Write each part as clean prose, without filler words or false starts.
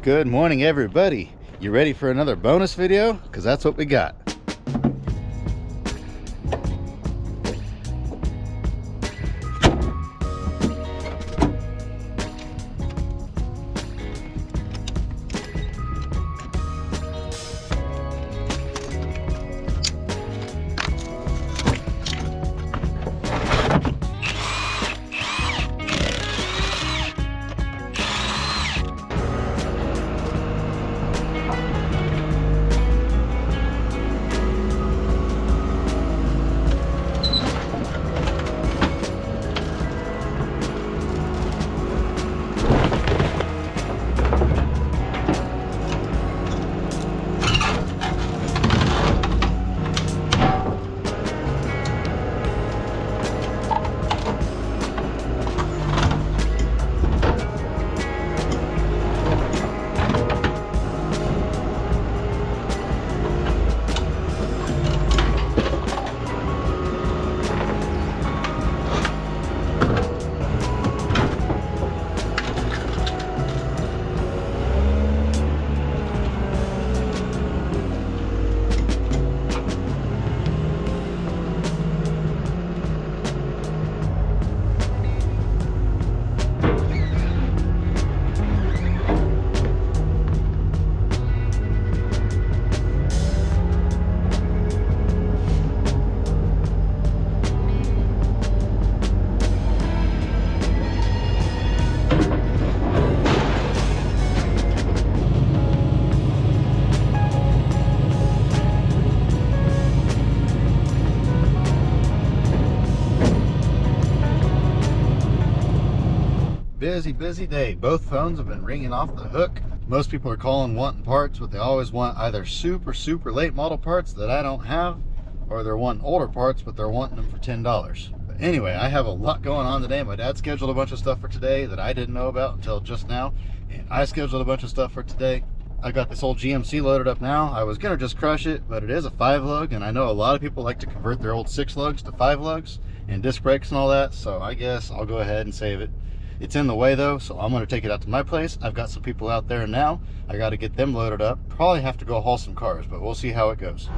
Good morning, everybody. You ready for another bonus video? Because that's what we got. Busy day. Both phones have been ringing off the hook. Most people are calling wanting parts, but they always want either super late model parts that I don't have, or they're wanting older parts, but they're wanting them for $10. But anyway, I have a lot going on today. My dad scheduled a bunch of stuff for today that I didn't know about until just now, and I scheduled a bunch of stuff for today. I got this old GMC loaded up now. I was gonna just crush it, but it is a 5-lug, and I know a lot of people like to convert their old 6-lugs to 5-lugs and disc brakes and all that, so I guess I'll go ahead and save it. It's in the way though, so I'm going to take it out to my place. I've got some people out there now. I got to get them loaded up. Probably have to go haul some cars, but we'll see how it goes.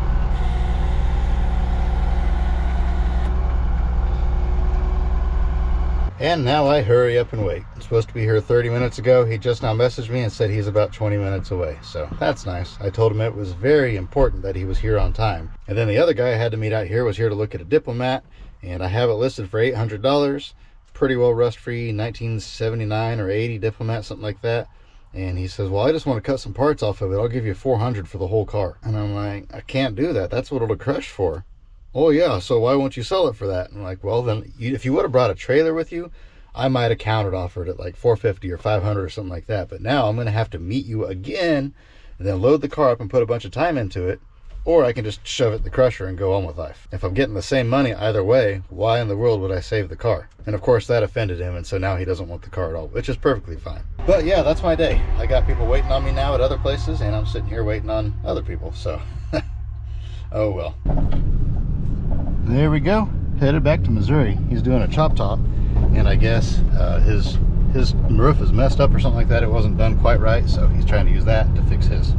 And now I hurry up and wait. I'm supposed to be here 30 minutes ago. He just now messaged me and said he's about 20 minutes away. So that's nice. I told him it was very important that he was here on time. And then the other guy I had to meet out here was here to look at a Diplomat, and I have it listed for $800. Pretty well rust-free, 1979 or 80 Diplomat, something like that. And he says, well, I just want to cut some parts off of it. I'll give you $400 for the whole car. And I'm like, I can't do that. That's what it'll crush for. Oh yeah, so why won't you sell it for that? And I'm like, well, then if you would have brought a trailer with you, I might have countered offered it like $450 or $500 or something like that. But now I'm going to have to meet you again and then load the car up and put a bunch of time into it. Or I can just shove it in the crusher and go on with life. If I'm getting the same money either way, why in the world would I save the car? And of course that offended him, and so now he doesn't want the car at all, which is perfectly fine. But yeah, that's my day. I got people waiting on me now at other places, and I'm sitting here waiting on other people, so oh well. There we go. Headed back to Missouri. He's doing a chop top, and I guess his roof is messed up or something like that. It wasn't done quite right, so he's trying to use that to fix his.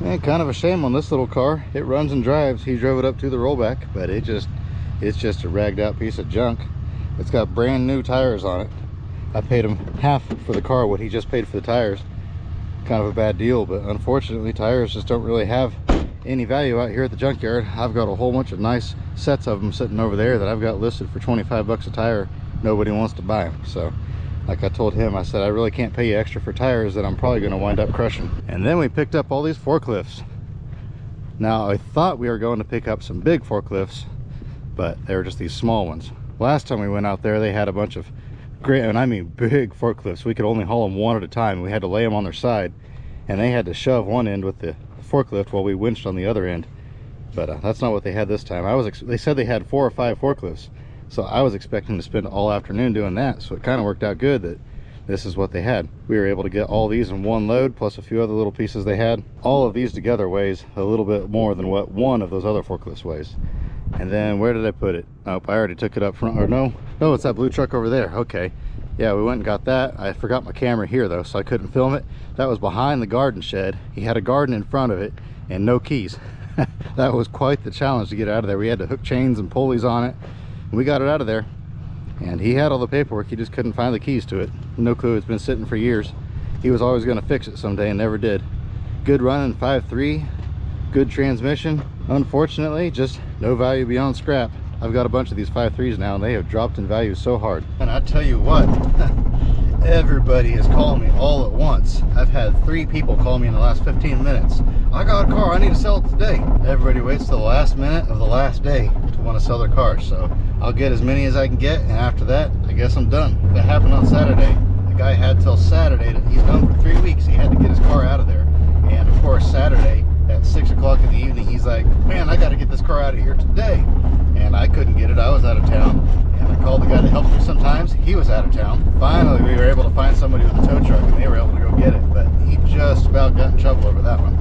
And kind of a shame on this little car. It runs and drives. He drove it up to the rollback, but it's just a ragged out piece of junk. It's got brand new tires on it. I paid him half for the car what he just paid for the tires. Kind of a bad deal, but unfortunately tires just don't really have any value out here at the junkyard. I've got a whole bunch of nice sets of them sitting over there that I've got listed for 25 bucks a tire. Nobody wants to buy them, so like I told him, I said, I really can't pay you extra for tires that I'm probably going to wind up crushing. And then we picked up all these forklifts. Now, I thought we were going to pick up some big forklifts, but they were just these small ones. Last time we went out there, they had a bunch of great, and I mean big forklifts. We could only haul them one at a time. We had to lay them on their side. and they had to shove one end with the forklift while we winched on the other end. But that's not what they had this time. They said they had 4 or 5 forklifts, so I was expecting to spend all afternoon doing that, so it kind of worked out good that this is what they had. We were able to get all these in one load, plus a few other little pieces they had. All of these together weighs a little bit more than what one of those other forklifts weighs. And then where did I put it? Oh, I already took it up front. Or no, it's that blue truck over there. Okay, yeah, we went and got that. I forgot my camera here though, so I couldn't film it. That was behind the garden shed. He had a garden in front of it and no keys. That was quite the challenge to get out of there. We had to hook chains and pulleys on it, and we got it out of there. And he had all the paperwork, he just couldn't find the keys to it. No clue, it's been sitting for years. He was always going to fix it someday and never did. Good running 5.3, good transmission. Unfortunately, just no value beyond scrap. I've got a bunch of these 5.3s now, and they have dropped in value so hard. And I tell you what, everybody is calling me all at once. I've had 3 people call me in the last 15 minutes. I got a car, I need to sell it today. Everybody waits till the last minute of the last day to want to sell their car, so I'll get as many as I can get, and after that, I guess I'm done. That happened on Saturday. The guy had till Saturday. He's done for 3 weeks. He had to get his car out of there. And of course, Saturday at 6 o'clock in the evening, he's like, man, I got to get this car out of here today. And I couldn't get it. I was out of town. And I called the guy that helps me sometimes. He was out of town. Finally, we were able to find somebody with a tow truck, and they were able to go get it. But he just about got in trouble over that one.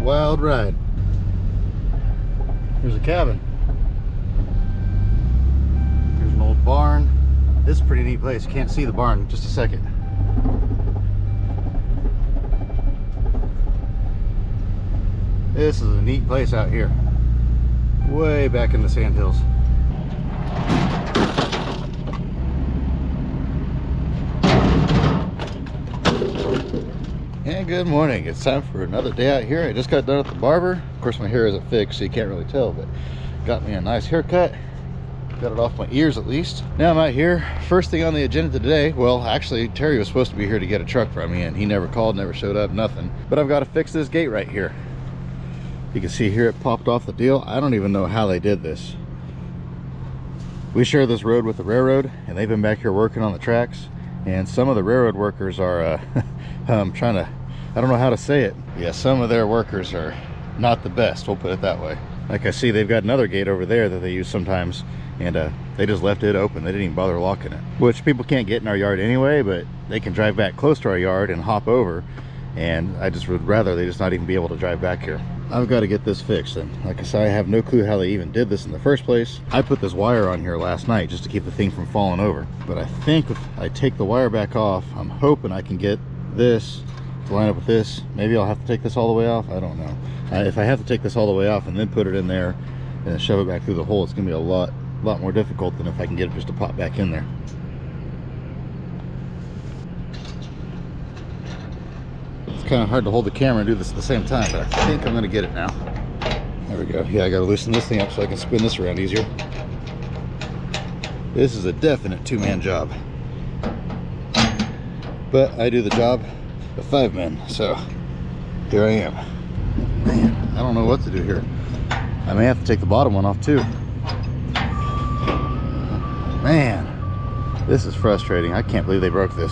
Wild ride. Here's a cabin. Here's an old barn. This is a pretty neat place. You can't see the barn in just a second. This is a neat place out here. Way back in the sandhills. And good morning. It's time for another day out here. I just got done at the barber. Of course, my hair isn't fixed, so you can't really tell, but got me a nice haircut. Got it off my ears at least. Now I'm out here. First thing on the agenda today, well, actually, Terry was supposed to be here to get a truck from me, and he never called, never showed up, nothing. But I've got to fix this gate right here. You can see here it popped off the deal. I don't even know how they did this. We share this road with the railroad, and they've been back here working on the tracks. And some of the railroad workers are, I don't know how to say it. Yeah, some of their workers are not the best, we'll put it that way. Like I see, they've got another gate over there that they use sometimes, and they just left it open. They didn't even bother locking it, which people can't get in our yard anyway, but they can drive back close to our yard and hop over, and I just would rather they just not even be able to drive back here. I've got to get this fixed, and like I said, I have no clue how they even did this in the first place. I put this wire on here last night just to keep the thing from falling over, but I think if I take the wire back off, I'm hoping I can get this to line up with this. Maybe I'll have to take this all the way off, I don't know. If I have to take this all the way off and then put it in there and shove it back through the hole, it's gonna be a lot more difficult than if I can get it just to pop back in there. It's kind of hard to hold the camera and do this at the same time, but I think I'm gonna get it now. There we go. Yeah, I gotta loosen this thing up so I can spin this around easier. This is a definite two-man job, but I do the job of 5 men, so here I am. Man, I don't know what to do here. I may have to take the bottom one off too. Man, this is frustrating. I can't believe they broke this.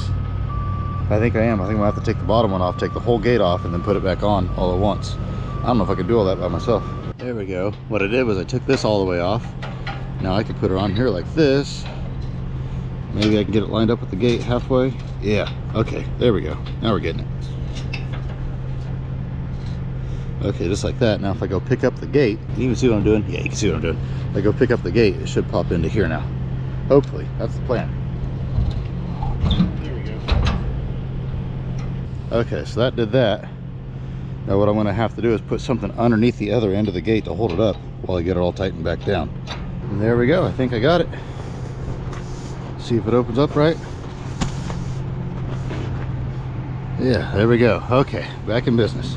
I think I am. I think I'm gonna have to take the bottom one off, take the whole gate off, and then put it back on all at once. I don't know if I can do all that by myself. There we go. What I did was I took this all the way off. Now I can put it on here like this. Maybe I can get it lined up with the gate halfway. Yeah, okay, there we go. Now we're getting it. Okay, just like that. Now if I go pick up the gate, you can see what I'm doing? Yeah, you can see what I'm doing. If I go pick up the gate, it should pop into here now. Hopefully, that's the plan. There we go. Okay, so that did that. Now what I'm gonna have to do is put something underneath the other end of the gate to hold it up while I get it all tightened back down. And there we go, I think I got it. See if it opens up right. Yeah, there we go. Okay, back in business.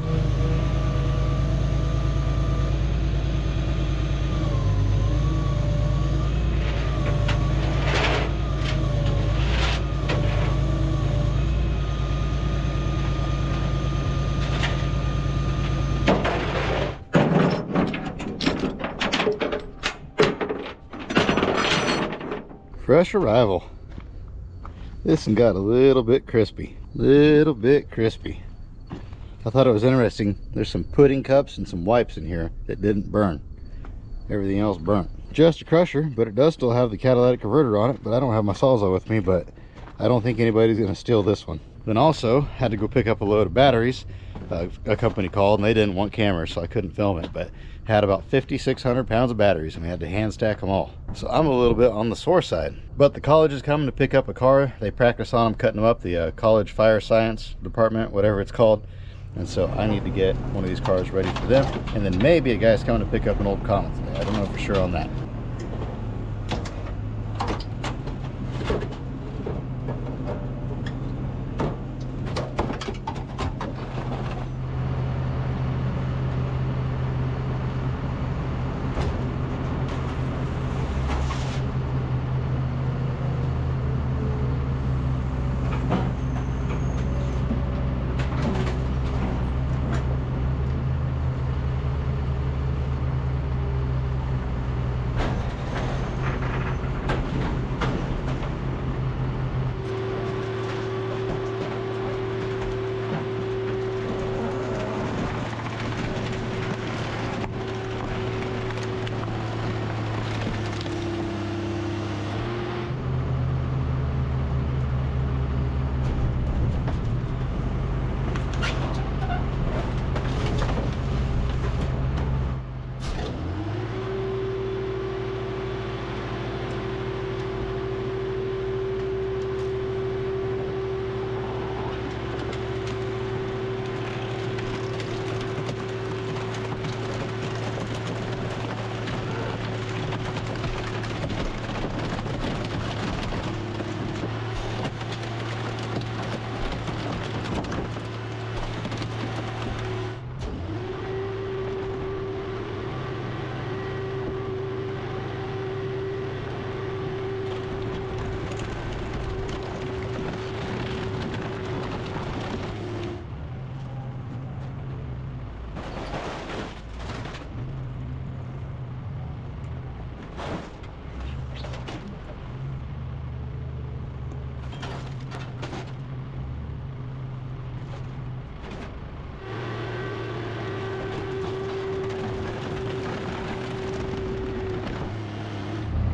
Fresh arrival. This one got a little bit crispy. Little bit crispy. I thought it was interesting. There's some pudding cups and some wipes in here that didn't burn. Everything else burnt. Just a crusher, but it does still have the catalytic converter on it, but I don't have my Sawzall with me, but I don't think anybody's gonna steal this one. Then also had to go pick up a load of batteries. A company called and they didn't want cameras, so I couldn't film it, but had about 5,600 pounds of batteries and we had to hand stack them all. So I'm a little bit on the sore side, but the college is coming to pick up a car. They practice on them, cutting them up, the college fire science department, whatever it's called. And so I need to get one of these cars ready for them. And then maybe a guy's coming to pick up an old Comet today. I don't know for sure on that.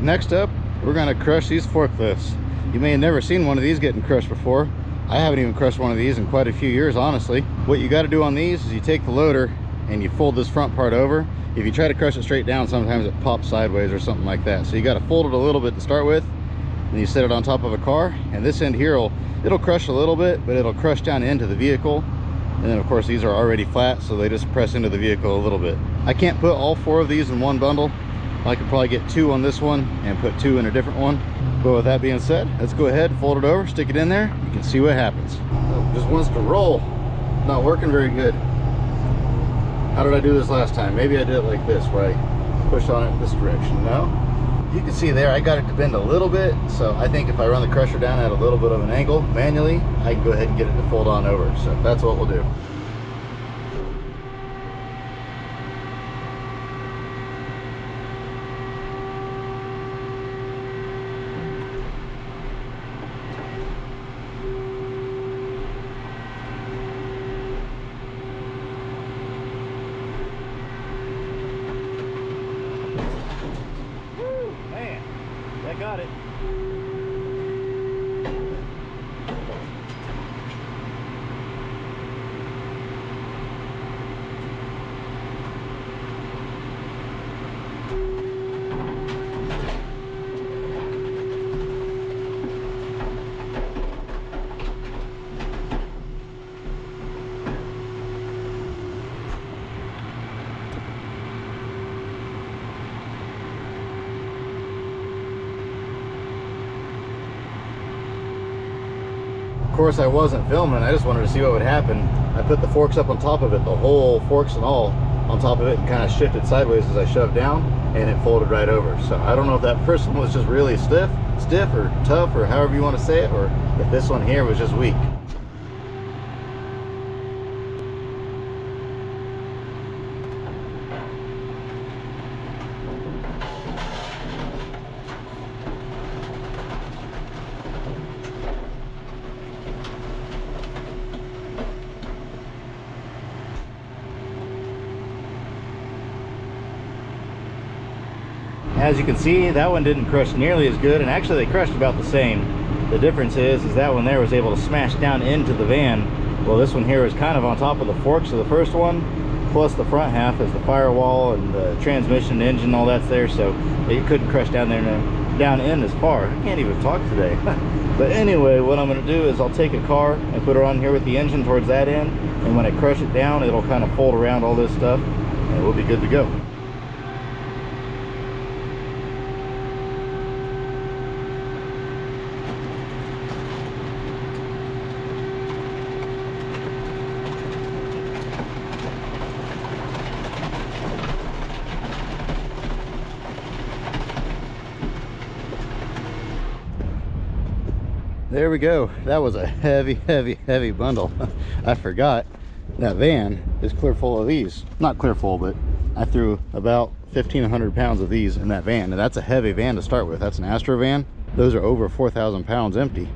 Next up, we're gonna crush these forklifts. You may have never seen one of these getting crushed before. I haven't even crushed one of these in quite a few years, honestly. What you gotta do on these is you take the loader and you fold this front part over. If you try to crush it straight down, sometimes it pops sideways or something like that. So you gotta fold it a little bit to start with, and you set it on top of a car, and this end here, it'll crush a little bit, but it'll crush down into the vehicle. And then of course these are already flat, so they just press into the vehicle a little bit. I can't put all 4 of these in one bundle. I could probably get 2 on this one and put 2 in a different one. But with that being said, let's go ahead, fold it over, stick it in there. You can see what happens. Just wants to roll. Not working very good. How did I do this last time? Maybe I did it like this, where I push on it this direction. No? You can see there, I got it to bend a little bit. So I think if I run the crusher down at a little bit of an angle manually, I can go ahead and get it to fold on over. So that's what we'll do. I got it. Of course I wasn't filming, I just wanted to see what would happen. I put the forks up on top of it, the whole forks and all on top of it, and kind of shifted sideways as I shoved down, and it folded right over. So I don't know if that first one was just really stiff or tough, or however you want to say it, or if this one here was just weak. As you can see, that one didn't crush nearly as good, and actually they crushed about the same. The difference is that one there was able to smash down into the van. Well, this one here is kind of on top of the forks of the first one, plus the front half is the firewall and the transmission, engine, all that's there, so it couldn't crush down there and down in as far. I can't even talk today. But anyway, what I'm going to do is I'll take a car and put it on here with the engine towards that end, and when I crush it down, it'll kind of fold around all this stuff, and we'll be good to go. There we go. That was a heavy bundle. I forgot that van is clear full of these. Not clear full, but I threw about 1,500 pounds of these in that van, and that's a heavy van to start with. That's an Astro van. Those are over 4,000 pounds empty,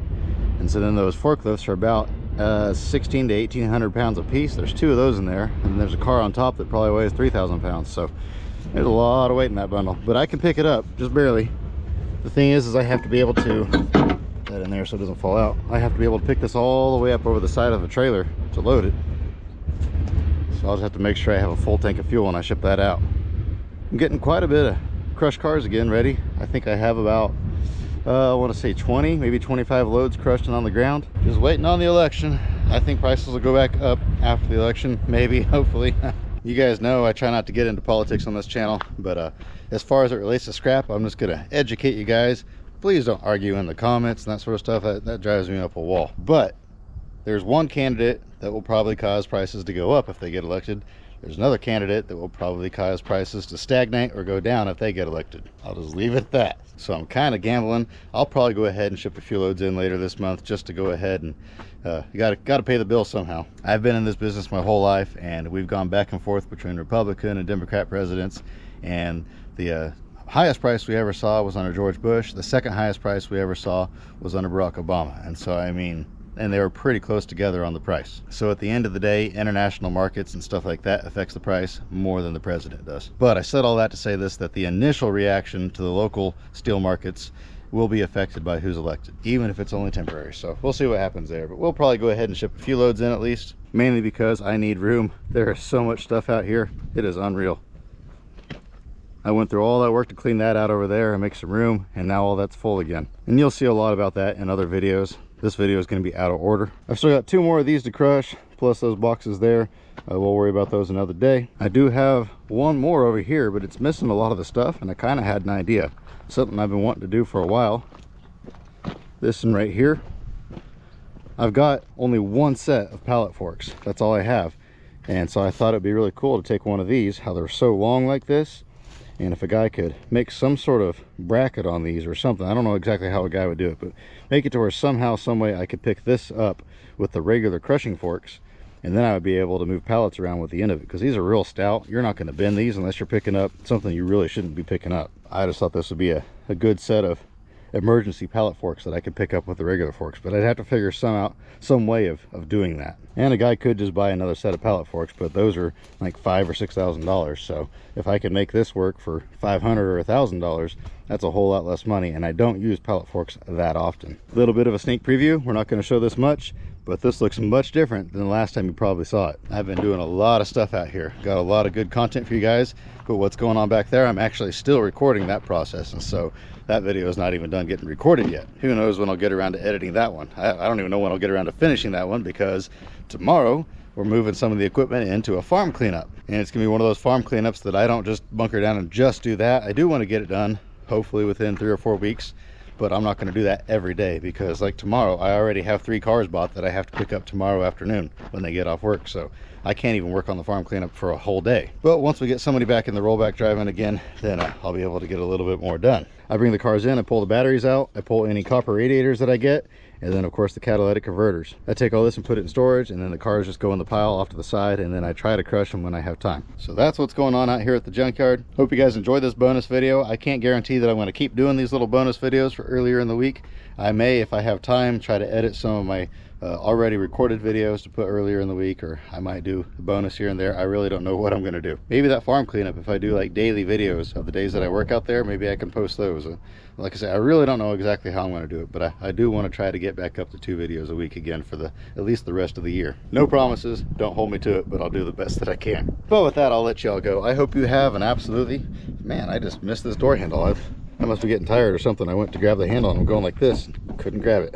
and so then those forklifts are about 1,600 to 1,800 pounds a piece. There's two of those in there, and there's a car on top that probably weighs 3,000 pounds. So there's a lot of weight in that bundle, but I can pick it up just barely. The thing is I have to be able to that in there so it doesn't fall out. I have to be able to pick this all the way up over the side of the trailer to load it. So I'll just have to make sure I have a full tank of fuel when I ship that out. I'm getting quite a bit of crushed cars again ready. I think I have about I want to say 20, maybe 25 loads crushed and on the ground. Just waiting on the election. I think prices will go back up after the election, maybe, hopefully. You guys know I try not to get into politics on this channel, but as far as it relates to scrap, I'm just gonna educate you guys. Please don't argue in the comments and that sort of stuff. That drives me up a wall. But there's one candidate that will probably cause prices to go up if they get elected. There's another candidate that will probably cause prices to stagnate or go down if they get elected. I'll just leave it at that. So I'm kind of gambling. I'll probably go ahead and ship a few loads in later this month just to go ahead and you gotta pay the bill somehow. I've been in this business my whole life, and we've gone back and forth between Republican and Democrat presidents, and the highest price we ever saw was under George Bush. The second highest price we ever saw was under Barack Obama. And so, I mean, and they were pretty close together on the price. So at the end of the day, international markets and stuff like that affects the price more than the president does. But I said all that to say this, that the initial reaction to the local steel markets will be affected by who's elected, even if it's only temporary. So we'll see what happens there, but we'll probably go ahead and ship a few loads in at least, mainly because I need room. There is so much stuff out here. It is unreal. I went through all that work to clean that out over there and make some room, and now all that's full again. And you'll see a lot about that in other videos. This video is going to be out of order. I've still got two more of these to crush, plus those boxes there. We'll worry about those another day. I do have one more over here, but it's missing a lot of the stuff, and I kind of had an idea. Something I've been wanting to do for a while. This one right here. I've got only one set of pallet forks. That's all I have. And so I thought it'd be really cool to take one of these, how they're so long like this. And if a guy could make some sort of bracket on these or something, I don't know exactly how a guy would do it, but make it to where somehow, some way I could pick this up with the regular crushing forks, and then I would be able to move pallets around with the end of it, because these are real stout. You're not going to bend these unless you're picking up something you really shouldn't be picking up. I just thought this would be a good set of emergency pallet forks that I could pick up with the regular forks, but I'd have to figure some way of doing that. And a guy could just buy another set of pallet forks, but those are like $5,000 or $6,000. So if I could make this work for $500 or $1,000, that's a whole lot less money, and I don't use pallet forks that often. A little bit of a sneak preview. We're not going to show this much, but this looks much different than the last time you probably saw it. I've been doing a lot of stuff out here. Got a lot of good content for you guys, but what's going on back there, I'm actually still recording that process, and so that video is not even done getting recorded yet. Who knows when I'll get around to editing that one. I don't even know when I'll get around to finishing that one, because tomorrow we're moving some of the equipment into a farm cleanup, and it's gonna be one of those farm cleanups that I don't just bunker down and just do that. I do want to get it done hopefully within 3 or 4 weeks, but I'm not going to do that every day, because like tomorrow I already have 3 cars bought that I have to pick up tomorrow afternoon when they get off work, so I can't even work on the farm cleanup for a whole day. But once we get somebody back in the rollback driving again, then I'll be able to get a little bit more done. I bring the cars in, I pull the batteries out, I pull any copper radiators that I get, and then of course the catalytic converters. I take all this and put it in storage, and then the cars just go in the pile off to the side, and then I try to crush them when I have time. So that's what's going on out here at the junkyard. Hope you guys enjoyed this bonus video. I can't guarantee that I'm going to keep doing these little bonus videos for earlier in the week. I may, if I have time, try to edit some of my already recorded videos to put earlier in the week, or I might do a bonus here and there. I really don't know what I'm going to do. Maybe that farm cleanup, if I do like daily videos of the days that I work out there, maybe I can post those. Like I said, I really don't know exactly how I'm going to do it, but I do want to try to get back up to 2 videos a week again for at least the rest of the year. No promises, don't hold me to it, but I'll do the best that I can. But with that, I'll let y'all go. I hope you have an absolutely, man, I just missed this door handle. I must be getting tired or something. I went to grab the handle and I'm going like this, couldn't grab it.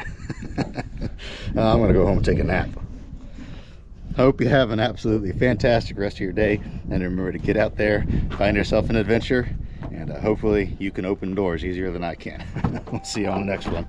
I'm going to go home and take a nap. I hope you have an absolutely fantastic rest of your day, and remember to get out there, find yourself an adventure, and hopefully you can open doors easier than I can. We'll see you on the next one.